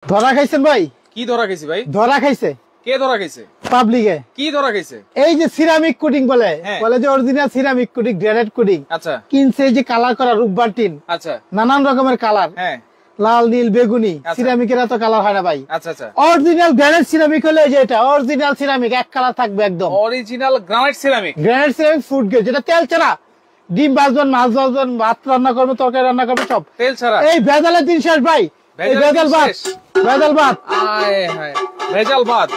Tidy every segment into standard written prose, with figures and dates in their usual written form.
ধরা খাইছেন ভাই? কি ধরা খাইছি ভাই? ধরা খাইছে। কে ধরা খাইছে? পাবলিকে। কি ধরা খাইছে? এই যে সিরামিক কোটিং বলে যে original ceramic coating, granite coating. আচ্ছা। কিনছে যে কালার করা রূপবান টিন। আচ্ছা। নানান রকমের কালার। হ্যাঁ। লাল, নীল, বেগুনি। সিরামিকের এত কালার হয় না ভাই। আচ্ছা আচ্ছা। অরিজিনাল গ্রেনাইট সিরামিক হলে যে এটা অরিজিনাল সিরামিক এক কালার থাকবে একদম। Original granite ceramic. Granite ceramic food grade, যেটা তেল ছাড়া। ডিম ভাজবেন, মাছ ভাজবেন, ভাত রান্না করবে, তরকারি রান্না করবে, সব তেল ছাড়া। এই ভেজালের দিন শেষ ভাই। এই ভেজাল ভাত, ভেজাল ভাত। আয় হায়, ভেজাল ভাত।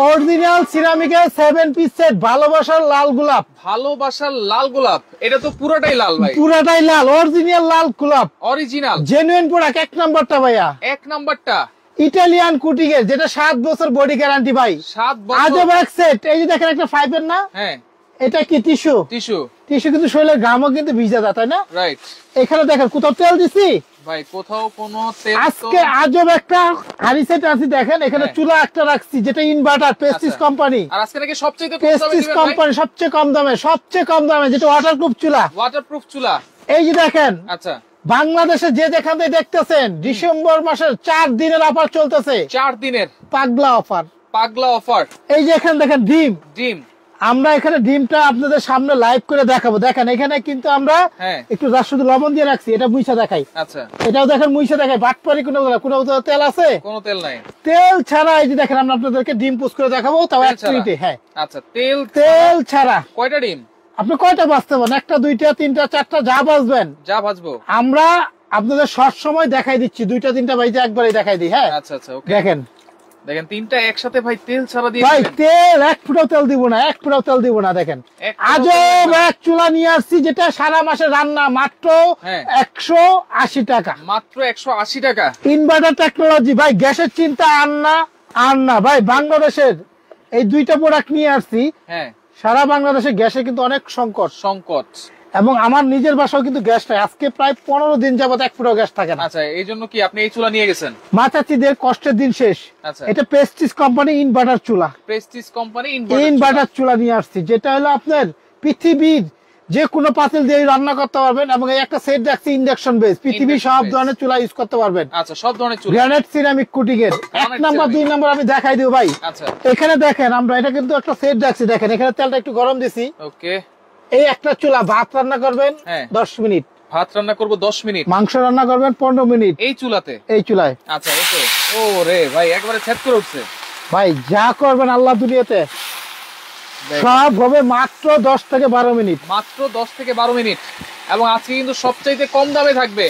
অরিজিনাল সিরামিকের 7 পিস সেট, ভালোবাসার লাল গোলাপ। ভালোবাসার লাল গোলাপ, এটা তো পুরোটাই লাল ভাই। পুরাটাই লাল, অরিজিনাল লাল গোলাপ, অরিজিনাল জেনুইন প্রোডাক্ট। এক নাম্বারটা ভাইয়া, এক নাম্বারটা ইটালিয়ান কুটিং এর, যেটা 7 বছর বডি গ্যারান্টি ভাই। 7 বছর। আজব এক সেট। এই যে দেখেন একটা 5 এর না, হ্যাঁ এটা কি টিস্যু? টিস্যু। টিস্যু কিন্তু শরীরের ঘামও কিন্তু ভিজা যায়, তাই না? রাইট। এখানে দেখেন কোথাও তেল দিছি ভাই, কোথাও কোনো তেল। আজকে আজব একটা হাড়ি সেট আছে, দেখেন এখানে চুলা একটা রাখছি, যেটা ইনভার্টার, পেস্টিস কোম্পানি। আর আজকে নাকি সবচেয়ে কম দামে পেস্টিস দিবেন ভাই? কোম্পানি সবচেয়ে কম দামে, সবচেয়ে কম দামে, যেটা ওয়াটারপ্রুফ চুলা। ওয়াটারপ্রুফ চুলা। এই যে দেখেন, আচ্ছা। বাংলাদেশে যে যেখান থেকে দেখতেছেন, ডিসেম্বর মাসের 4 দিনের অফার চলতেছে। 4 দিনের পাগলা অফার, পাগলা অফার। এই যে এখানে দেখেন ডিম। ডিম। আমরা এখানে ডিমটা আপনাদের সামনে লাইভ করে দেখাবো। দেখেন এখানে কিন্তু আমরা একটু শুধু লবণ দিয়ে রাখছি, এটা মুইসা দেখাই। আচ্ছা। এটাও দেখেন মুইসা দেখাই। বাটপারি কোনো তেল আছে? কোনো তেল নাই। তেল ছাড়া এই যে দেখেন, আমরা আপনাদেরকে ডিম পুষ করে দেখাবো, তাও 1 মিনিটে। হ্যাঁ আচ্ছা, তেল তেল ছাড়া। কয়টা ডিম? আপনি কয়টা বাঁচতে পারেন? একটা, দুইটা, তিনটা, চারটা, যা বাঁচবেন। যা ভাজবো আমরা আপনাদের শর্ট সময় দেখাই দিচ্ছি, দুইটা তিনটা বাইজে একবারই দেখাই দিই। হ্যাঁ আচ্ছা আচ্ছা, ওকে। দেখেন দেখেন তিনটা একসাথে ভাই, তেল ছাড়া দিয়ে ভাই, তেল এক ফুটাও তেল দিব না, এক ফুটাও তেল দিব না। দেখেন আজব এক চুলা নিয়ে আসছি, যেটা সারা মাসে রান্না, মাত্র 180 টাকা। মাত্র 180 টাকা। ইনভার্টার টেকনোলজি ভাই, গ্যাসের চিন্তা আর না ভাই। বাংলাদেশের এই দুইটা প্রোডাক্ট নিয়ে আসছি। হ্যাঁ, সারা বাংলাদেশে গ্যাসের কিন্তু অনেক সংকট, এবং আমার নিজের বাসাও কিন্তু গ্যাস নাই। আজকে প্রায় 15 দিন যাবত এক ফুটাও গ্যাস থাকে না। আচ্ছা, এই জন্য কি আপনি এই চুলা নিয়ে গেছেন? মাচাচিদের কষ্টের দিন শেষ। আচ্ছা, এটা প্রেস্টিজ কোম্পানি ইনভার্টার চুলা। প্রেস্টিজ কোম্পানি ইনভার্টার চুলা নিয়ে আসছি, যেটা হলো আপনার পৃথিবীর যে কোনো পাতিল দিয়ে রান্না করতে পারবেন, এবং এই একটা সেট রাখছি ইন্ডাকশন বেস, পৃথিবীর সব ধরনের চুলা ইউজ করতে পারবেন। আচ্ছা, সব ধরনের চুলা। গ্রানাইট সিরামিক কুটিং এর 1 নাম্বার 2 নাম্বার আমি দেখাই দিব ভাই। আচ্ছা, এখানে দেখেন আমরা এটা কিন্তু একটা সেট রাখছি। দেখেন এখানে তেলটা একটু গরম দিছি। ওকে। এই একটা চুলা ভাত রান্না করবেন 10 মিনিট, ভাত রান্না করব 10 মিনিট, মাংস রান্না করবেন 15 মিনিট এই চুলাতে, এই চুলায়। আচ্ছা, ওকে। ও রে ভাই, একবারে সেট করে উঠছে ভাই। যা করবেন আল্লাহ দুনিয়াতে সব হবে মাত্র 10 থেকে 12 মিনিট। মাত্র 10 থেকে 12 মিনিট। এবং আজকে কিন্তু সবচাইতে কম দামে থাকবে।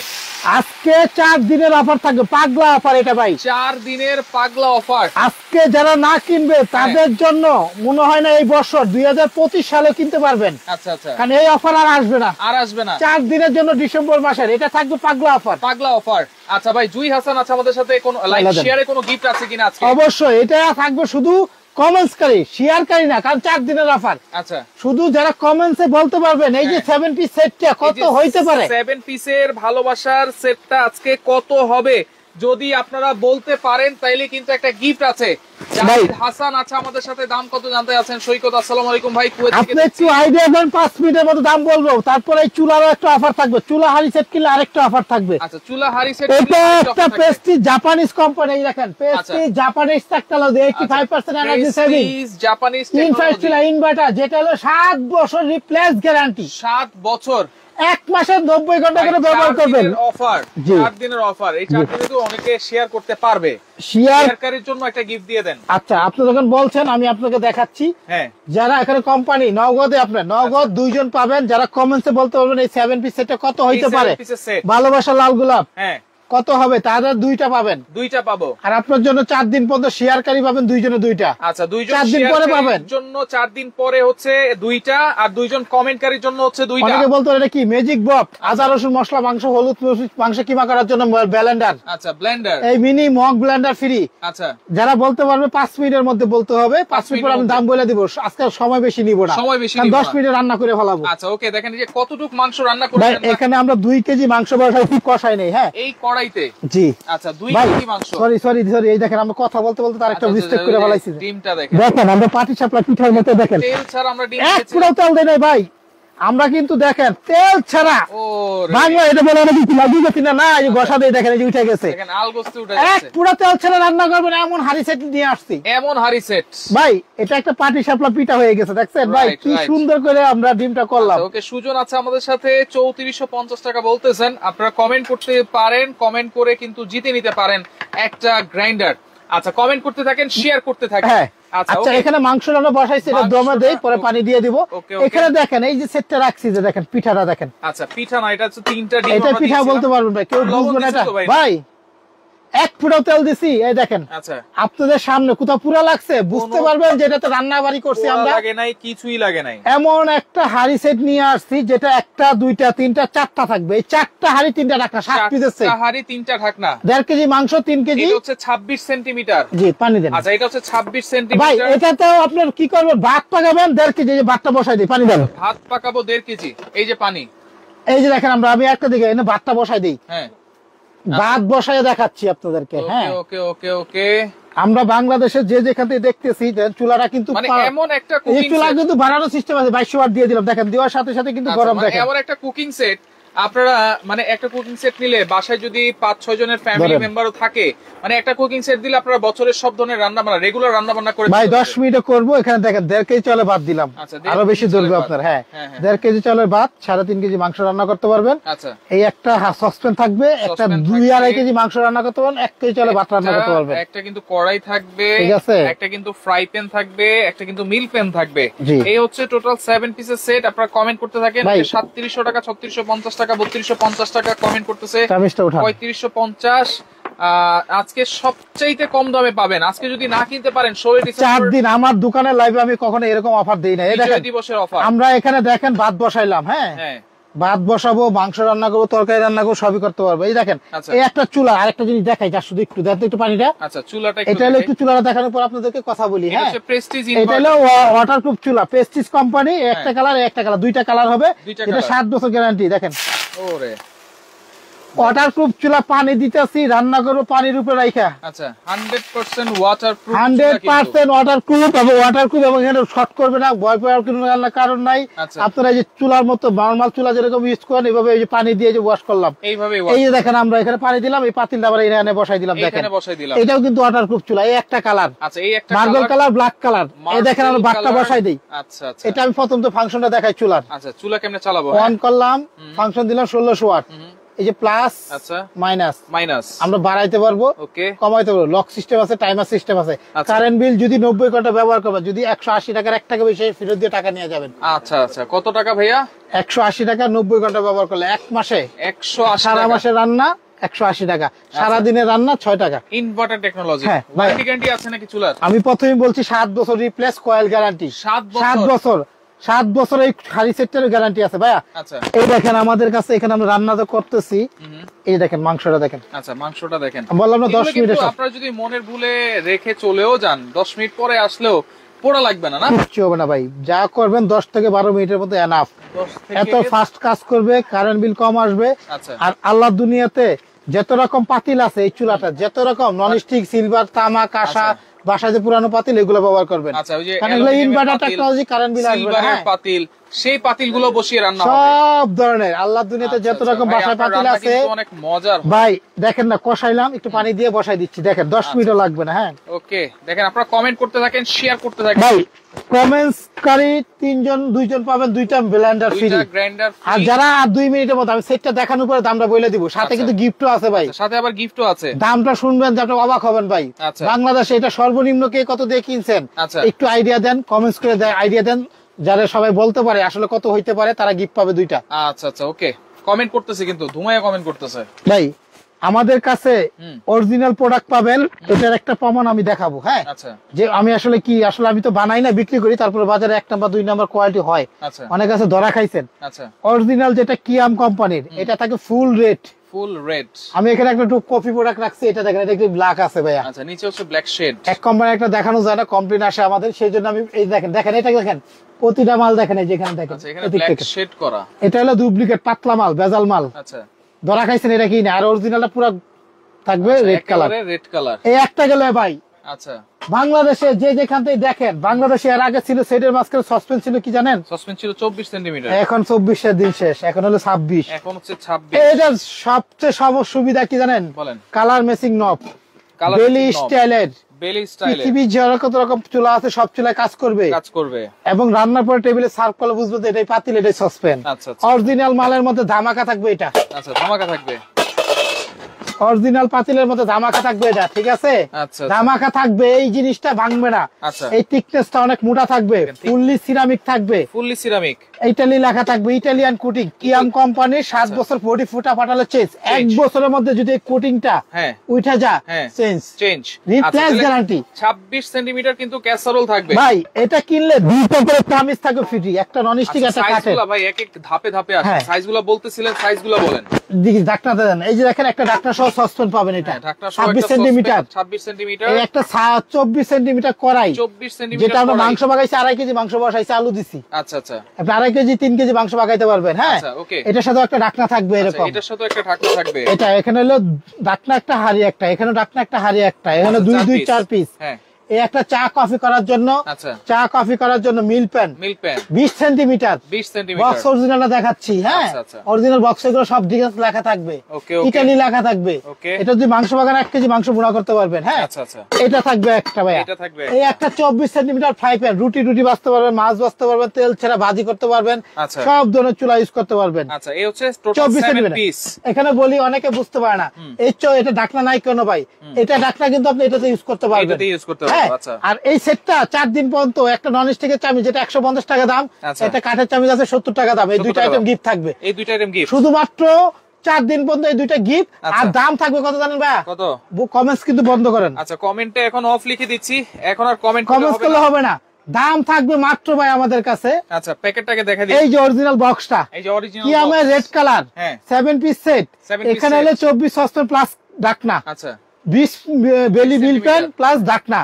আজকে 4 দিনের অফার থাকবে, পাগলা অফার এটা ভাই। 4 দিনের পাগলা অফার। আজকে যারা না কিনবে তাদের জন্য মনে হয় না এই বছর 2025 সালে কিনতে পারবেন। আচ্ছা আচ্ছা, কারণ এই অফার আর আসবে না। 4 দিনের জন্য ডিসেম্বর মাসের এটা থাকবে পাগলা অফার। পাগলা অফার। আচ্ছা ভাই, জুই হাসান আছে আমাদের সাথে, কোন লাইক শেয়ারে কোনো গিফট আছে কিনা আজকে? অবশ্যই এটা থাকবে, শুধু কমেন্টসকারী, শেয়ারকারী না, কারণ 4 দিনের অফার। আচ্ছা, শুধু যারা কমেন্টসে বলতে পারবেন এই যে 7 পিস সেটটা কত হইতে পারে, 7 পিসের ভালোবাসার সেটটা আজকে কত হবে, যদি আপনারা বলতে পারেন তাইলে কিন্তু একটা গিফট আছে। জাহিদ হাসান আছে আমাদের সাথে, দাম কত জানতে আছেন? সৈকত, আসসালামু আলাইকুম ভাই, কুয়েত থেকে। আপনি একটু আইডিয়া দেন, 5 মিনিটের মতো দাম বলবো, তারপরে এই চুলারও একটা অফার থাকবে। চুলা হাড়ি সেট কিনলে আরেকটা অফার থাকবে। আচ্ছা, চুলা হাড়ি সেট এটা একটা প্রেস্টিজ জাপানিজ কোম্পানি। এই দেখেন Prestige Japanese technology, 85% energy saving, Japanese technology, চুলা ইনভার্টার, যেটা হলো 7 বছর রিপ্লেস গ্যারান্টি। 7 বছর, 1 মাসের 90 ঘন্টা করে ব্যবহার করবেন। অফার 4 দিনের অফার। এই 4 দিনে তো অনেকে শেয়ার করতে পারবে। শেয়ারকারীর জন্য একটা গিফট দিয়ে দেন। আচ্ছা, আপনি যখন বলছেন আমি আপনাকে দেখাচ্ছি। হ্যাঁ, যারা এখানে কোম্পানি নগদে, আপনার নগদ 2 জন পাবেন। যারা কমেন্টসে বলতে পারবেন এই 7 পিস সেটটা কত হইতে পারে, ভালোবাসা লাল গোলাপ কত হবে, তাদের 2টা পাবেন। 2টা পাবো। আর আপনার জন্য 4 দিন পর্যন্ত শেয়ারকারী পাবেন 2 জনে 2টা। আচ্ছা, 2 জন 4 দিন পরে পাবেন জন্য 4 দিন পরে হচ্ছে 2টা, আর 2 জন কমেন্টকারীর জন্য হচ্ছে 2টা। অনেকে বলতো এটা কি ম্যাজিক বক্স, আদা রসুন মশলা মাংস হলুদ মাংস কিমা করার জন্য ব্লেন্ডার। আচ্ছা, ব্লেন্ডার, এই মিনি মগ ব্লেন্ডার ফ্রি। আচ্ছা, যারা বলতে পারবে 5 মিনিটের মধ্যে বলতে হবে। 5 মিনিট পর আমি দাম বলে দিব। আজকে সময় বেশি নিব না, সময় বেশি নিব 10 মিনিটে রান্না করে ফেলাবো। আচ্ছা, ওকে। দেখেন এই যে কতটুক মাংস রান্না করছেন। এখানে আমরা 2 কেজি মাংস বসাই, কষাই নেই। হ্যাঁ, এই কড়াইতে। জি। আচ্ছা, 2 কেজি মাংস। সরি, এই দেখেন আমরা কথা বলতে বলতে তার একটা মিস্টেক করে ফেলাইছি। ডিমটা দেখেন, দেখেন আমরা পাটি সাপলা পিঠার মতো। দেখেন তেল ছাড়া আমরা ডিম এক পুরো তেল দেই নাই ভাই। আমরা কিন্তু দেখেন তেল ছাড়া বাংলা এটা বলে না এই ঘষা দিয়ে দেখেন এই যে উঠে গেছে এক পুরো তেল ছাড়া রান্না করবেন এমন হাড়ি সেট নিয়ে আসছি, এমন হাড়ি সেট ভাই এটা একটা পাটি শাপলা পিঠা হয়ে গেছে দেখছেন ভাই কি সুন্দর করে আমরা ডিমটা করলাম। ওকে সুজন আছে আমাদের সাথে 3450 টাকা বলতেছেন, আপনারা কমেন্ট করতে পারেন, কমেন্ট করে কিন্তু জিতে নিতে পারেন একটা গ্রাইন্ডার। আচ্ছা কমেন্ট করতে থাকেন, শেয়ার করতে থাকেন। আচ্ছা এখানে মাংস রান্না বসাইছি, এটা দমে দেই, পরে পানি দিয়ে দিব। এখানে দেখেন এই যে সেটটা রাখছি যে দেখেন পিঠাটা দেখেন। আচ্ছা পিঠা না, এটা হচ্ছে তিনটা ডিম, এটা পিঠা বলতে পারবেন ভাই, কেউ বুঝবে না এটা ভাই। এক ফুটাও তেল দিছি এই দেখেন। আচ্ছা আপনাদের সামনে কোথাও পুরা লাগছে বুঝতে পারবেন যে এটা তো রান্না বাড়ি করছি আমরা, লাগে নাই কিছুই লাগে নাই। এমন একটা হাড়ি সেট নিয়ে আসছি যেটা একটা দুইটা তিনটা চারটা থাকবে, এই চারটা হাড়ি তিনটা ঢাকনা 7 পিসের সেট, চারটা হাড়ি তিনটা ঢাকনা, 1.5 কেজি মাংস 3 কেজি, এটা হচ্ছে 26 সেন্টিমিটার। জি পানি দেন। আচ্ছা এটা হচ্ছে 26 সেন্টিমিটার ভাই এটাতেও আপনার কি করবেন, ভাত পাকাবেন 1.5 কেজি, এই যে ভাতটা বসাই দিই, পানি দেন। ভাত পাকাবো 1.5 কেজি, এই যে পানি, এই যে দেখেন আমি একটা দিকে এনে ভাতটা বসাই দিই, হ্যাঁ ভাত বসায় দেখাচ্ছি আপনাদেরকে। হ্যাঁ ওকে ওকে ওকে আমরা বাংলাদেশে যে যেখান থেকে দেখতেছি চুলাটা কিন্তু মানে এমন একটা এই চুলা কিন্তু বানানোর সিস্টেম আছে, 2200 ওয়াট দিয়ে দিলাম দেখেন, দেওয়ার সাথে সাথে কিন্তু গরম দেখেন। এমন একটা কুকিং সেট আপনারা মানে একটা কুকিং সেট নিলে বাসায় যদি 5-6 জনের ফ্যামিলি মেম্বারও থাকে, মানে একটা কুকিং সেট দিলে আপনারা বছরের সব ধরনের রান্না বান্না রেগুলার রান্না বান্না করে ভাই 10 মিনিটে করব। এখানে দেখেন 1.5 কেজি চালের ভাত দিলাম, আরো বেশি ধরবে আপনার। হ্যাঁ 1.5 কেজি চালের ভাত, 3.5 কেজি মাংস রান্না করতে পারবেন। আচ্ছা এই একটা সসপ্যান থাকবে, একটা 2-2.5 কেজি মাংস রান্না করতে পারবেন, 1 কেজি চালের ভাত রান্না করতে পারবেন। একটা কিন্তু কড়াই থাকবে, ঠিক আছে, একটা কিন্তু ফ্রাই প্যান থাকবে, একটা কিন্তু মিল প্যান থাকবে। এই হচ্ছে টোটাল 7 পিসের সেট। আপনারা কমেন্ট করতে থাকেন। 3700 টাকা, 3650 টাকা, 3250 টাকা কমেন্ট করতেছে, 3550। আজকে সবচাইতে কম দামে পাবেন। আজকে যদি না কিনতে পারেন 16 ডিসেম্বর 4 দিন আমার দোকানের লাইভে আমি কখনো এরকম অফার দেই না। এই দেখেন দিবসের অফার। আমরা এখানে দেখেন ভাত বসাইলাম, হ্যাঁ ভাত বসাবো, মাংস রান্না করবো, তরকারি রান্না করবো, সবই করতে পারবো। এই দেখেন এই একটা চুলা, আরেকটা জিনিস দেখাই যা, শুধু একটু দেখতে একটু পানিটা। আচ্ছা চুলাটা এটা হলো একটু চুলাটা দেখানোর পর আপনাদেরকে কথা বলি। হ্যাঁ প্রেস্টিজ, এটা হলো ওয়াটারপ্রুফ চুলা, প্রেস্টিজ কোম্পানি, একটা কালার একটা কালার, দুইটা কালার হবে, এটা 7 বছর গ্যারান্টি। দেখেন ওরে ওয়াটারপ্রুফ চুলা, পানি দিতেছি, রান্না করবো পানির উপরে রাখা। আচ্ছা 100% ওয়াটারপ্রুফ, 100% ওয়াটারপ্রুফ এবং ওয়াটারপ্রুফ, এবং এখানে শর্ট করবে না, ভয় পাওয়ার কোনো কারণ নাই। আপনারা এই যে চুলার মতো নরমাল চুলা যেরকম ইউজ করেন এইভাবে এই যে পানি দিয়ে যে ওয়াশ করলাম, এইভাবে এই যে দেখেন আমরা এখানে পানি দিলাম, এই পাতিলটা আবার এখানে বসাই দিলাম। দেখেন এটাও কিন্তু ওয়াটারপ্রুফ চুলা, এই একটা কালার। আচ্ছা এই একটা মার্বেল কালার, ব্ল্যাক কালার। এই দেখেন আমরা ভাতটা বসাই দেই। আচ্ছা আচ্ছা এটা আমি প্রথম তো ফাংশনটা দেখাই চুলার। আচ্ছা চুলা কেমনে চালাবো? অন করলাম, ফাংশন দিলাম 1600 ওয়াট, এই যে প্লাস আচ্ছা মাইনাস আমরা বাড়াইতে পারবো, ওকে কমাইতে পারবো, লক সিস্টেম আছে, টাইমার সিস্টেম আছে। কারেন্ট বিল যদি 90 ঘন্টা ব্যবহার করবেন, যদি 180 টাকার 1 টাকা বেশি ফেরত দিয়ে টাকা নিয়ে যাবেন। আচ্ছা আচ্ছা কত টাকা ভাইয়া? 180 টাকা 90 ঘন্টা ব্যবহার করলে 1 মাসে 180 সারা মাসের রান্না 180 টাকা, সারা দিনের রান্না 6 টাকা। Inverter technology. ওয়ারেন্টি গ্যারান্টি আছে নাকি চুলার? আমি প্রথমেই বলছি 7 বছর রিপ্লেস কয়েল গ্যারান্টি। 7 বছর এই হাড়ি সেটের গ্যারান্টি আছে ভাইয়া। আচ্ছা এই দেখেন আমাদের কাছে এখানে আমরা রান্না তো করতেছি, এই দেখেন মাংসটা দেখেন। আচ্ছা মাংসটা দেখেন, বললাম না 10 মিনিটে। আপনারা যদি মনের ভুলে রেখে চলেও যান, 10 মিনিট পরে আসলেও পোড়া লাগবে না, না কিচ্ছু হবে না ভাই, যা করবেন 10 থেকে 12 মিনিটের মধ্যে এনাফ। এত ফাস্ট কাজ করবে, কারেন্ট বিল কম আসবে। আর আল্লাহর দুনিয়াতে যত রকম পাতিল আছে এই চুলাটা, যত রকম নন স্টিক, সিলভার, তামা, কাঁসা, বাসায় যে পুরানো পাতিল এগুলো ব্যবহার করবেন। আচ্ছা ওই যে ইনভার্টার টেকনোলজি, কারেন্ট বিল আসবে না। পাতিল, সেই পাতিলগুলো বসিয়ে রান্না হবে সব ধরনের। আল্লাহর দুনিয়াতে যত রকম বাসায় পাতিল আছে অনেক মজার ভাই। দেখেন না কষাইলাম, একটু পানি দিয়ে বসাই দিচ্ছি, দেখেন 10 মিনিটও লাগবে না। হ্যাঁ ওকে দেখেন, আপনারা কমেন্ট করতে থাকেন, শেয়ার করতে থাকেন ভাই। কমেন্টসকারী 2জন পাবেন 2টা ব্লেন্ডার ফ্রি। আর যারা 2 মিনিটের মধ্যে আমি সেটটা দেখানোর পরে দামটা বলে দিব, সাথে কিন্তু গিফটও আছে ভাই, সাথে আবার গিফটও আছে। দামটা শুনবেন যে আপনি অবাক হবেন ভাই। বাংলাদেশে এটা সর্বনিম্ন কে কত দিয়ে কিনছেন একটু আইডিয়া দেন, কমেন্টস করে আইডিয়া দেন, যারা সবাই বলতে পারে আসলে কত হইতে পারে, তারা গিফট পাবে 2টা। আচ্ছা আচ্ছা ওকে কমেন্ট করতেছে, কিন্তু ধুমায়া কমেন্ট করতেছে ভাই। আমাদের কাছে অরিজিনাল প্রোডাক্ট পাবেন, এটার একটা প্রমাণ আমি দেখাবো। হ্যাঁ যে আমি আসলে কি, আসলে আমি তো বানাই না, বিক্রি করি, তারপরে বাজারে 1 নাম্বার 2 নাম্বার কোয়ালিটি হয়, অনেক কাছে ধরা খাইছেন। অরিজিনাল যেটা কিয়াম কোম্পানির, এটা থাকে ফুল রেড। আমি এখানে একটা কফি প্রোডাক্ট রাখছি, এটা দেখেন, এটা একটু ব্ল্যাক আছে ভাইয়া। আচ্ছা নিচে হচ্ছে ব্ল্যাক শেড। এক কোম্পানি একটা দেখানো যায় না, কমপ্লেইন আসে আমাদের, সেই জন্য আমি এই দেখেন এটা দেখেন, প্রতিটা মাল দেখেন, এই যেখানে দেখেন ব্ল্যাক শেড করা, এটা হলো ডুপ্লিকেট পাতলা মাল, ভেজাল মাল। আচ্ছা ধরা খাইছেন এটা কি না, আর অরিজিনালটা পুরো থাকবে রেড কালার। রেড কালার এই একটা গেলে ভাই আচ্ছা বাংলাদেশে যে যেখান থেকে দেখেন, বাংলাদেশে এর আগে ছিল সেটের মাঝখানে সাসপেন্স ছিল কি জানেন? সাসপেন্স ছিল 24 সেন্টিমিটার, এখন 24 এর দিন শেষ, এখন হলো 26। এখন হচ্ছে 26। এটা সবচেয়ে সুবিধা কি জানেন? বলেন। কালার ম্যাচিং নব, কালার বেলি স্টাইলের, বেলি স্টাইলের, পৃথিবীর যত রকম চুলা আছে সব চুলায় কাজ করবে, এবং রান্নার পরে টেবিলে সার্ভ করলে বুঝবে যে এটাই পাতিল, এটাই সসপ্যান। আচ্ছা অরিজিনাল মালের মধ্যে ধামাকা থাকবে এটা। আচ্ছা ধামাকা থাকবে, অরিজিনাল পাতিলের মধ্যে ধামাকা থাকবে এটা, ঠিক আছে? আচ্ছা ধামাকা থাকবে, এই জিনিসটা ভাঙবে না। আচ্ছা এই থিকনেসটা অনেক মোটা থাকবে, ফুললি সিরামিক থাকবে, ফুললি সিরামিক, ইটালি লেখা থাকবে, ইটালিয়ান কোটিং, কিয়াম কোম্পানির 7 বছর 40 ফুটা পাঠালে চেঞ্জ। 1 বছরের মধ্যে যদি কোটিংটা উঠে যা চেঞ্জ, রিপ্লেস গ্যারান্টি। 26 সেন্টিমিটার কিন্তু ক্যাসারোল থাকবে ভাই, এটা কিনলে দুটো করে চামিচ থাকবে ফ্রি, একটা নন স্টিক একটা কাঠের। সাইজগুলো ভাই এক এক ধাপে ধাপে আসে, সাইজগুলো বলতেছিলেন, সাইজগুলো বলেন। দেখি ঢাকনাটা দেন, এই যে দেখেন একটা ঢাকনা সহ সসপ্যান পাবেন, এটা 26 সেন্টিমিটার, 26 সেন্টিমিটার, এই একটা 24 সেন্টিমিটার কড়াই, 24 সেন্টিমিটার, যেটা আমরা মাংস বাগাইছি 2.5 কেজি মাংস বসাইছি, আলু দিছি। আচ্ছা আচ্ছা, আপনি 2.5 কেজি 3 কেজি মাংস বাগাইতে পারবেন। হ্যাঁ, আচ্ছা ওকে। এটার সাথে একটা ঢাকনা থাকবে এরকম, এটার সাথে একটা ঢাকনা থাকবে। এটা এখানে হলো ঢাকনা একটা, হাড়ি একটা, এখানে ঢাকনা একটা, হাড়ি একটা, এখানে 2 4 পিস। হ্যাঁ, এই একটা চা কফি করার জন্য, চা কফি করার জন্য মিল প্যান 20 সেন্টিমিটার, 20 সেন্টিমিটার বক্স অরিজিনালটা দেখাচ্ছি। হ্যাঁ, অরিজিনাল বক্স, এগুলো সব ডিটেইলস লেখা থাকবে, ইটালি লেখা থাকবে। এটা যদি মাংস বাগান 1 কেজি মাংস গুঁড়া করতে পারবেন। হ্যাঁ, আচ্ছা আচ্ছা, এটা থাকবে একটা ভাই, এটা থাকবে। এই একটা 24 সেন্টিমিটার ফ্রাই প্যান, রুটি বাজতে পারবেন, মাছ বাজতে পারবেন, তেল ছাড়া ভাজি করতে পারবেন, সব ধরনের চুলা ইউজ করতে পারবেন। আচ্ছা, এই হচ্ছে টোটাল 7 পিস। এখানে বলি অনেকে বুঝতে পারে না, এটা ঢাকনা নাই কেন ভাই? এটা ঢাকনা কিন্তু আপনি এটাতে ইউজ করতে পারবেন, এটাতে ইউজ করতে পারবেন। আচ্ছা, আর এই সেটটা 4 দিন পর্যন্ত একটা নন স্টিকের চামচ, যেটা 150 টাকা দাম, এটা কাঠের চামচ আছে 70 টাকা দাম। এই দুইটা আইটেম গিফট থাকবে, এই দুইটা আইটেম গিফট শুধুমাত্র 4 দিন পর্যন্ত এই দুইটা গিফট। আর দাম থাকবে কত জানেন ভাই? কত? কমেন্টস কিন্তু বন্ধ করেন। আচ্ছা, কমেন্টে এখন অফ লিখে দিচ্ছি, এখন আর কমেন্ট করলে হবে না। দাম থাকবে মাত্র ভাই আমাদের কাছে। আচ্ছা, প্যাকেটটাকে দেখা দিই, এই যে অরিজিনাল বক্সটা, এই যে অরিজিনাল কি আমার রেড কালার 7 পিস সেট, এখানে হলো 24 সসপ্যান প্লাস ঢাকনা, আচ্ছা 20 বেলি মিল প্যান প্লাস ঢাকনা,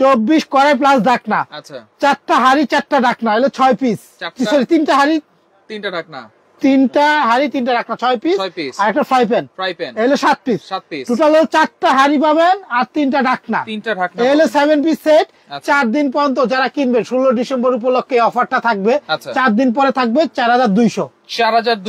24 কড়াই প্লাস ঢাকনা, আচ্ছা 4টা হাড়ি 4টা ঢাকনা, হলো 6 পিস। সরি, 3টা হাড়ি 3টা ঢাকনা, 3টা হাড়ি 3টা ঢাকনা, 6 পিস। আর একটা ফ্রাই প্যান, হলো 7 পিস। টোটাল হলো 4টা হাড়ি পাবেন আর 3টা ঢাকনা, হলো 7 পিস সেট। 4 দিন পর্যন্ত যারা কিনবেন, 16 ডিসেম্বর উপলক্ষে অফারটা থাকবে। 4 দিন পরে থাকবে 4200,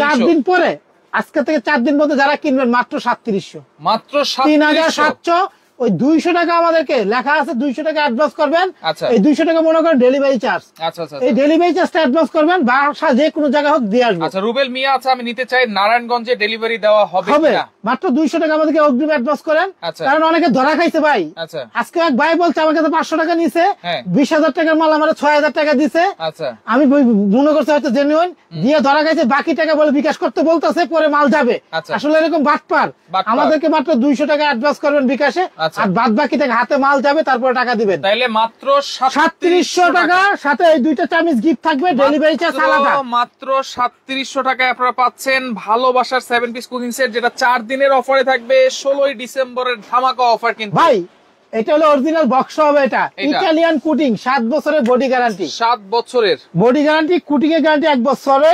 4 দিন পরে, আজকে থেকে 4 দিন পর্যন্ত যারা কিনবেন মাত্র 3700, মাত্র 3700। ওই 200 টাকা আমাদেরকে লেখা আছে, 200 টাকা অ্যাডভান্স করবেন। এই 200 টাকা মনে করেন ডেলিভারি চার্জ। আচ্ছা আচ্ছা, এই ডেলিভারি চার্জটা অ্যাডভান্স করবেন, বাসা যে কোনো জায়গা হোক দিয়ে আসবেন। আচ্ছা, রুবেল মিয়া, আচ্ছা আমি নিতে চাই, নারায়ণগঞ্জে ডেলিভারি দেওয়া হবে কিনা? মাত্র 200 টাকা আমাদেরকে অগ্রিম অ্যাডভান্স করেন, কারণ অনেকে ধরা খাইছে ভাই। আচ্ছা, আজকে এক ভাই বলছে আমার কাছে 500 টাকা নিছে, 20,000 টাকার মাল আমার 6,000 টাকা দিছে। আচ্ছা, আমি মনে করছি হয়তো জেনুইন, দিয়ে ধরা খাইছে, বাকি টাকা বলে বিকাশ করতে বলতেছে, পরে মাল যাবে। আসলে এরকম বাটপার। আমাদেরকে মাত্র 200 টাকা অ্যাডভান্স করবেন বিকাশে, আর বাদ বাকি টাকা হাতে মাল যাবে, তারপরে টাকা দিবেন। তাইলে মাত্র 3700 টাকা, সাথে এই দুইটা চামিচ গিফট থাকবে, ডেলিভারি চার্জ আলাদা। মাত্র 3700 টাকায় আপনারা পাচ্ছেন ভালোবাসার 7 পিস কুকিং সেট, যেটা 4 দিনের অফারে থাকবে। 16 ডিসেম্বরের ধামাকা অফার কিন্তু ভাই। এটা হলো অরিজিনাল বক্স হবে, এটা ইটালিয়ান কুটিং, 7 বছরের বডি গ্যারান্টি, 7 বছরের বডি গ্যারান্টি, কুটিং এর গ্যারান্টি 1 বছরের।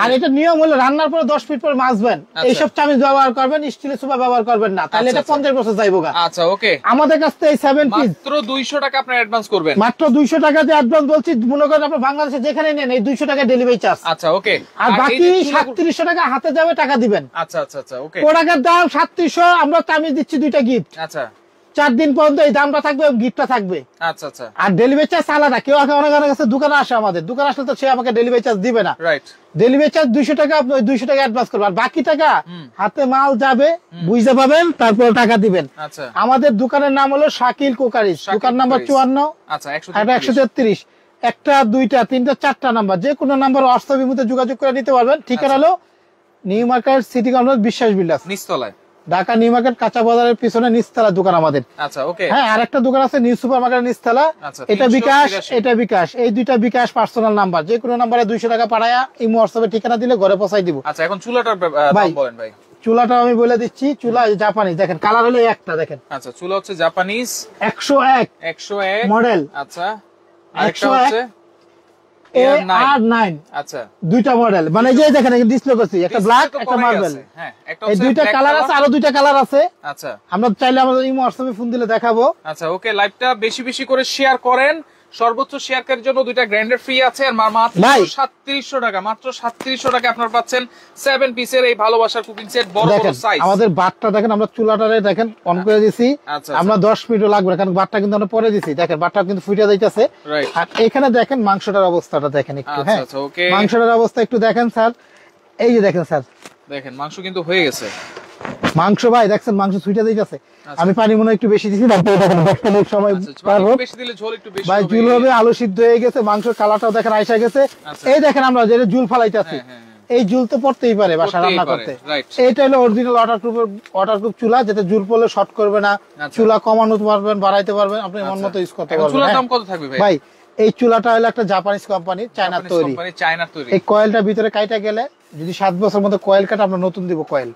আর এটা নিয়ম হলো রান্নার পরে 10 মিনিট পর মাজবেন, এইসব চামিচ ব্যবহার করবেন, স্টিলের সুপা ব্যবহার করবেন না, তাহলে এটা 50 বছর যাইবো গা। আচ্ছা ওকে, আমাদের কাছ থেকে 7 পিস মাত্র 200 টাকা আপনারা অ্যাডভান্স করবেন, মাত্র 200 টাকা দিয়ে অ্যাডভান্স বলছি। মনে করেন আপনি বাংলাদেশে যেখানে নেন, এই 200 টাকা ডেলিভারি চার্জ। আচ্ছা ওকে, আর বাকি 3700 টাকা হাতে যাবে, টাকা দিবেন। আচ্ছা আচ্ছা আচ্ছা, ওকে, প্রোডাক্টের দাম 3700, আমরা চামিচ দিচ্ছি 2টা গিফট। আচ্ছা, 4 দিন পর্যন্ত এই দামটা থাকবে, গিফটটা থাকবে। আচ্ছা আচ্ছা, আর ডেলিভারি চার্জ আলাদা। কেউ অনেকের কাছে দোকানে আসে, আমাদের দোকানে আসলে তো সে আমাকে ডেলিভারি চার্জ দিবে না। রাইট, ডেলিভারি চার্জ 200 টাকা, আপনি 200 টাকা অ্যাডভান্স করবেন, আর বাকি টাকা হাতে মাল যাবে, বুঝতে পাবেন, তারপর টাকা দিবেন। আচ্ছা, আমাদের দোকানের নাম হলো শাকিল কুকারিজ, দোকান নাম্বার 54। আচ্ছা, 133, একটা, দুইটা, তিনটা, 4টা নাম্বার, যে কোনো নাম্বার হোয়াটসঅ্যাপ ইমোতে যোগাযোগ করে নিতে পারবেন। ঠিকানা হলো নিউ মার্কেট, সিটি কমপ্লেক্স, বিশ্বাস বিল্ডার্স, নিচতলায়, ঢাকা নিউ মার্কেট কাঁচা বাজারের পিছনে নিচতলা দোকান আমাদের। আচ্ছা ওকে, হ্যাঁ, আর একটা দোকান আছে নিউ সুপার মার্কেটের নিচতলা, এটা বিকাশ, এটা বিকাশ, এই দুইটা বিকাশ পার্সোনাল নাম্বার, যে কোনো নাম্বারে 200 টাকা পাঠায়া ইমো হোয়াটসঅ্যাপে ঠিকানা দিলে ঘরে পৌঁছাই দিব। আচ্ছা, এখন চুলাটার দাম বলেন ভাই। চুলাটা আমি বলে দিচ্ছি, চুলা জাপানিজ, দেখেন কালার হলো একটা, দেখেন। আচ্ছা, চুলা হচ্ছে জাপানিজ 101 মডেল। আচ্ছা, আরেকটা হচ্ছে AR9 আচ্ছা দুইটা মডেল, মানে যে দেখেন ডিসপ্লে করছি, একটা ব্ল্যাক একটা মার্বেল। হ্যাঁ, একটা এই দুইটা কালার আছে, আরো দুইটা কালার আছে। আচ্ছা, আমরা চাইলে আমাদের ইমো হোয়াটসঅ্যাপে ফোন দিলে দেখাবো। আচ্ছা ওকে, লাইভটা বেশি বেশি করে শেয়ার করেন। সর্বোচ্চ শেয়ারকারীর জন্য দুইটা গ্র্যান্ডের ফ্রি আছে, আর মাত্র 3700 টাকা, মাত্র 3700 টাকা আপনারা পাচ্ছেন 7 পিসের এই ভালোবাসার কুকিং সেট, বড় বড় সাইজ। আমাদের বাটটা দেখেন, আমরা চুলাটারে দেখেন অন করে দিছি। আমরা 10 মিনিটও লাগবে না, কারণ বাটটা কিন্তু আমরা পরে দিছি। দেখেন বাটটা কিন্তু ফুটে যাইতেছে। আর এখানে দেখেন মাংসটার অবস্থাটা দেখেন একটু। হ্যাঁ, মাংসটার অবস্থা একটু দেখেন স্যার। এই যে দেখেন স্যার, দেখেন মাংস কিন্তু হয়ে গেছে। মাংস ভাই দেখছেন, মাংস ছুটে যাইতেছে। আমি পানি মনে একটু বেশি দিছি, তারপরে দেখেন 10 মিনিট সময় বেশি দিলে ঝোল একটু বেশি ভাই ঝুল হবে। আলু সিদ্ধ হয়ে গেছে, মাংসের কালারটাও দেখেন আইসা গেছে। এই দেখেন আমরা যে ঝুল ফালাইতেছি, এই ঝুল তো পড়তেই পারে বাসা রান্না করতে। এইটা হলো অরিজিনাল ওয়াটারপ্রুফ চুলা, যেটা ঝুল পড়লে শর্ট করবে না। চুলা কমানো পারবেন, বাড়াইতে পারবেন, আপনি মন মতো ইউজ করতে পারবেন। চুলার দাম কত থাকবে ভাই? এই চুলাটা হলো একটা জাপানিজ কোম্পানি, চায়নার তৈরি। এই কয়েলটা ভিতরে কাইটা গেলে যদি 7 বছর মধ্যে কয়েল কাটা, আমরা নতুন দিব কয়েল।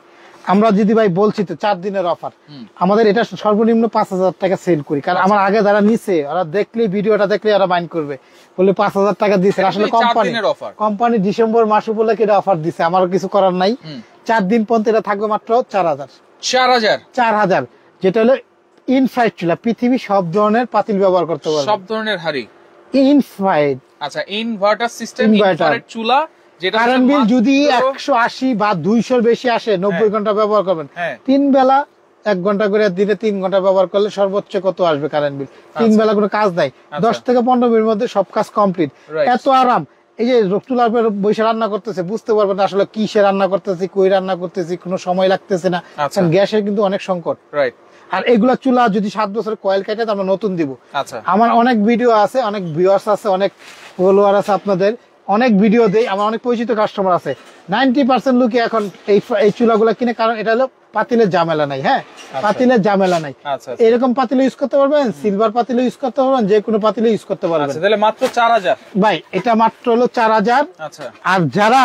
আমরা যদি ভাই বলছি তো 4 দিনের অফার, আমাদের এটা সর্বনিম্ন 5000 টাকা সেল করি। কারণ আমার আগে যারা নিছে, ওরা দেখলে ভিডিওটা দেখলে ওরা মাইন্ড করবে, বলে 5000 টাকা দিছে। আসলে কোম্পানি ডিসেম্বর মাস উপলক্ষে এটা অফার দিছে, আমারও কিছু করার নাই। 4 দিন পর্যন্ত এটা থাকবে মাত্র 4000, যেটা হলো ইনফ্রাইড চুলা। পৃথিবী সব ধরনের পাতিল ব্যবহার করতে পারবে, সব ধরনের হাড়ি ইনফ্রাইড। আচ্ছা, ইনভার্টার সিস্টেম, ইনফ্রারেড চুলা। কারেন্ট বিল যদি 180 বা 200 বেশি আসে, 90 ঘন্টা ব্যবহার করবেন, 3 বেলা 1 ঘন্টা করে দিনে 3 ঘন্টা ব্যবহার করলে সর্বোচ্চ কত আসবে কারেন্ট বিল? 3 বেলা কোনো কাজ নাই, 10 থেকে 15 মিনিটের মধ্যে সব কাজ কমপ্লিট। এত আরাম। এই যে চুলার উপর বসে রান্না করতেছে, বুঝতে পারবেন না আসলে কিসে রান্না করতেছি, কই রান্না করতেছি, কোনো সময় লাগতেছে না। কারণ গ্যাসের কিন্তু অনেক সংকট। আর এগুলা চুলা যদি 7 বছর কয়েল কেটে আমরা নতুন দিব। আমার অনেক ভিডিও আছে, অনেক ভিউয়ার্স আছে, অনেক ফলোয়ার আছে, আপনাদের অনেক ভিডিও দেই, আমার অনেক পরিচিত কাস্টমার আছে। 90% লোকই এখন এই চুলাগুলা কিনে, কারণ এটা হলো পাতিলের ঝামেলা নাই। হ্যাঁ, পাতিলের ঝামেলা নাই। এরকম পাতিল ইউজ করতে পারবেন, সিলভার পাতিল ইউজ করতে পারবেন, যে কোনো পাতিল ইউজ করতে পারবেন। তাহলে মাত্র 4000 ভাই, এটা মাত্র হলো 4000। আর যারা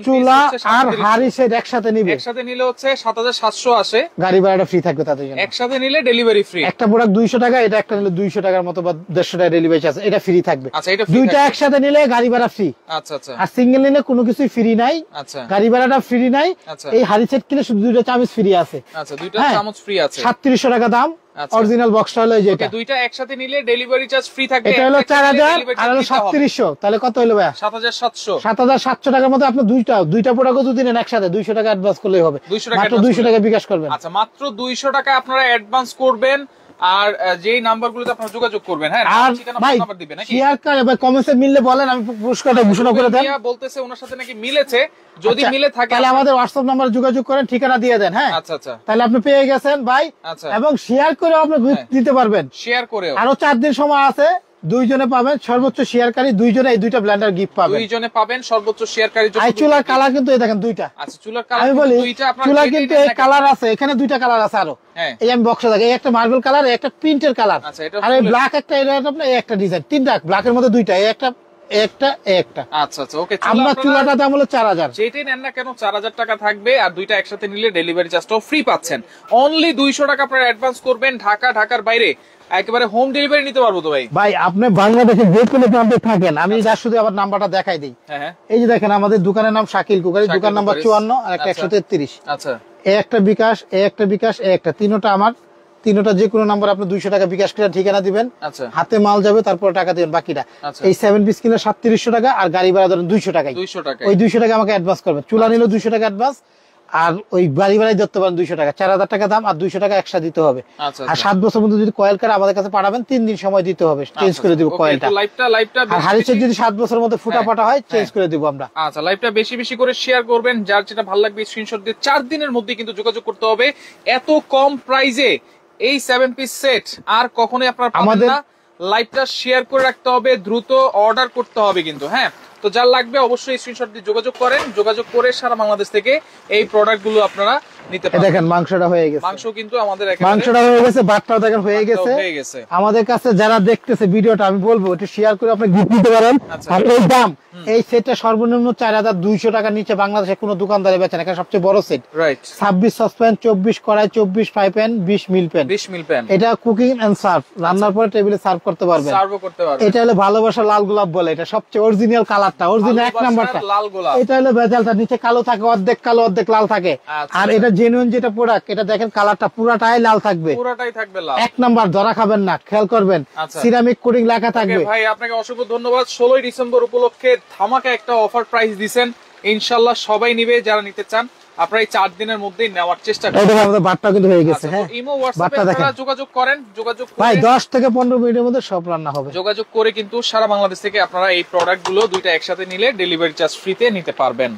চুলা আর হাড়ি সেট একসাথে নিবে, একসাথে নিলে হচ্ছে 7700 আসে, গাড়ি ভাড়াটা ফ্রি থাকবে তাদের জন্য। একসাথে নিলে ডেলিভারি ফ্রি। একটা প্রোডাক্ট 200 টাকা, এটা একটা নিলে 200 টাকার মতো বা 150 টাকা ডেলিভারি চার্জ, এটা ফ্রি থাকবে। আচ্ছা, এটা দুইটা একসাথে নিলে গাড়ি ভাড়া ফ্রি। আচ্ছা আচ্ছা। আর সিঙ্গেল নিলে কোনো কিছুই ফ্রি নাই। আচ্ছা, গাড়ি ভাড়াটা ফ্রি নাই। এই হাড়ি সেট কিনলে শুধু 2টা চামচ ফ্রি আছে। আচ্ছা, 2টা চামচ ফ্রি আছে। 3700 টাকা দাম। অরিজিনাল বক্সটা হলো যেটা। দুইটা একসাথে নিলে ডেলিভারি চার্জ ফ্রি থাকবে। এটা হলো 4000 আর হলো 3700, তাহলে কত হলো ভাই? 7700 টাকার মধ্যে আপনি দুইটা প্রোডাক্ট যদি নেন একসাথে 200 টাকা অ্যাডভান্স করলেই হবে। মাত্র 200 টাকা বিকাশ করবেন। আচ্ছা, মাত্র 200 টাকা আপনারা অ্যাডভান্স করবেন। আর যেই নাম্বারগুলোতে আপনারা যোগাযোগ করবেন, হ্যাঁ, নাম্বার দিবেন নাকি? শেয়ার করে বা কমেন্টে মিললে বলেন, আমি পুরস্কারটা ঘোষণা করে দেন। বলতেছে ওনার সাথে নাকি মিলেছে, যদি মিলে থাকে তাহলে আমাদের হোয়াটসঅ্যাপ নাম্বারে যোগাযোগ করেন, ঠিকানা দিয়ে দেন। হ্যাঁ, আচ্ছা আচ্ছা, তাহলে আপনি পেয়ে গেছেন ভাই। এবং শেয়ার করে আপনি দিতে পারবেন, শেয়ার করে। আরো 4 দিন সময় আছে, 2 জনে পাবেন সর্বোচ্চ শেয়ারকারী, 2 জনে এই 2টা ব্লেন্ডার গিফট পাবেন। 2 জনে পাবেন সর্বোচ্চ শেয়ারকারীর জন্য। এই চুলার কালার কিন্তু এই দেখেন 2টা। আচ্ছা, চুলার কালার আমি বলি, 2টা আপনারা চুলা কিন্তু এই কালার আছে, এখানে 2টা কালার আছে আরো। এই আমি বক্সে দেখি, একটা মার্বেল কালার, একটা প্রিন্টের কালার, আর এই ব্ল্যাক একটা, এটা আপনার একটা ডিজাইন, 3টা ব্ল্যাকের মধ্যে 2টা, এই একটা একটা। আচ্ছা আচ্ছা, ওকে। আমরা চুলাটার দাম হলো 4000। যেটাই নেন না কেন 4000 টাকা থাকবে, আর 2টা একসাথে নিলে ডেলিভারি চার্জটাও ফ্রি পাচ্ছেন। অনলি 200 টাকা আপনারা অ্যাডভান্স করবেন। ঢাকার বাইরে একেবারে হোম ডেলিভারি নিতে পারবো তো ভাই? ভাই, আপনি বাংলাদেশে যে কোনো প্রান্তে থাকেন, আমি যা শুধু আবার নাম্বারটা দেখাই দিই। এই যে দেখেন, আমাদের দোকানের নাম শাকিল কুকারি, দোকান নাম্বার 54 আর একটা 133। আচ্ছা, এই একটা বিকাশ, এই একটা বিকাশ, এই একটা, তিনটা আমার। তিনটা যে কোনো নাম্বার আপনি 200 টাকা বিকাশ করে ঠিকানা দিবেন, হাতে মাল যাবে, তারপর টাকা দিবেন বাকিটা। এই 7 পিস কিনলে 3700 টাকা, আর গাড়ি ভাড়া ধরেন 200 টাকা। ওই 200 টাকা আমাকে অ্যাডভান্স করবেন। চুলা নিলে 200 টাকা অ্যাডভান্স, আর ওই গাড়ি ভাড়াই ধরতে পারেন 200 টাকা। 4000 টাকা দাম, আর 200 টাকা এক্সট্রা দিতে হবে। আর 7 বছর মধ্যে যদি কয়েল কার আমাদের কাছে পাঠাবেন, 3 দিন সময় দিতে হবে, চেঞ্জ করে দিব কয়েলটা। আর হারিসের যদি 7 বছরের মধ্যে ফুটা পাটা হয়, চেঞ্জ করে দিব আমরা। আচ্ছা, লাইভটা বেশি বেশি করে শেয়ার করবেন, যার যেটা ভালো লাগবে স্ক্রিনশট দিয়ে 4 দিনের মধ্যে কিন্তু যোগাযোগ করতে হবে। এত কম প্রাইসে এই 7 পিস সেট আর কখনোই আপনারা পাবেন না। লাইভটা শেয়ার করে রাখতে হবে, দ্রুত অর্ডার করতে হবে কিন্তু। হ্যাঁ, তো যার লাগবে অবশ্যই স্ক্রিনশট দিয়ে যোগাযোগ করেন। যোগাযোগ করে সারা বাংলাদেশ থেকে এই প্রোডাক্টগুলো আপনারা নিতে এই পারবেন। দেখেন মাংসটা হয়ে গেছে, মাংস কিন্তু আমাদের একেবারে মাংসটা হয়ে গেছে, বাটটাও দেখেন হয়ে গেছে। হয়ে গেছে। আমাদের কাছে যারা দেখতেছে ভিডিওটা আমি বলবো একটু শেয়ার করে আপনি গিফট নিতে পারেন। আচ্ছা। আর এই দাম, এই সেটটা সর্বনিম্ন 4200 টাকার নিচে বাংলাদেশে কোনো দোকানদারে বেচে না, এখানে সবচেয়ে বড় সেট। রাইট। 26 সসপ্যান, 24 কড়াই, 24 ফ্রাই প্যান, 20 মিল প্যান। 20 মিল প্যান। এটা কুকিং এন্ড সার্ভ, রান্নার পরে টেবিলে সার্ভ করতে পারবেন। সার্ভও করতে পারবেন। এটা হলো ভালোবাসা লাল গোলাপ বলে, এটা সবচেয়ে অরিজিনাল কালারটা, অরিজিনাল এক নাম্বারটা। লাল গোলাপ। এটা হলো ভেজালটা, নিচে কালো থাকে, অর্ধেক কালো অর্ধেক লাল থাকে। আচ্ছা। আর এটা জেনুইন যেটা প্রোডাক্ট, এটা দেখেন কালারটা পুরাটাই লাল থাকবে, পুরোটাই থাকবে লাল। এক নাম্বার, ধরা খাবেন না, খেয়াল করবেন। আচ্ছা। সিরামিক কোটিং লেখা থাকবে। ভাই আপনাকে অসংখ্য ধন্যবাদ। 16 ডিসেম্বর উপলক্ষে ধামাকা একটা অফার প্রাইস দিবেন, ইনশাআল্লাহ সবাই নিবে যারা নিতে চান। আপনারা এই 4 দিনের মধ্যেই নেওয়ার চেষ্টা করুন। এটা আমাদের বাটটা কিন্তু হয়ে গেছে। হ্যাঁ, ইমো হোয়াটসঅ্যাপে বাটটা দেখেন আপনারা যোগাযোগ করেন, যোগাযোগ করে ভাই 10 থেকে 15 মিনিটের মধ্যে সব রান্না হবে। যোগাযোগ করে কিন্তু সারা বাংলাদেশ থেকে আপনারা এই প্রোডাক্টগুলো দুইটা একসাথে নিলে ডেলিভারি চার্জ ফ্রিতে নিতে পারবেন।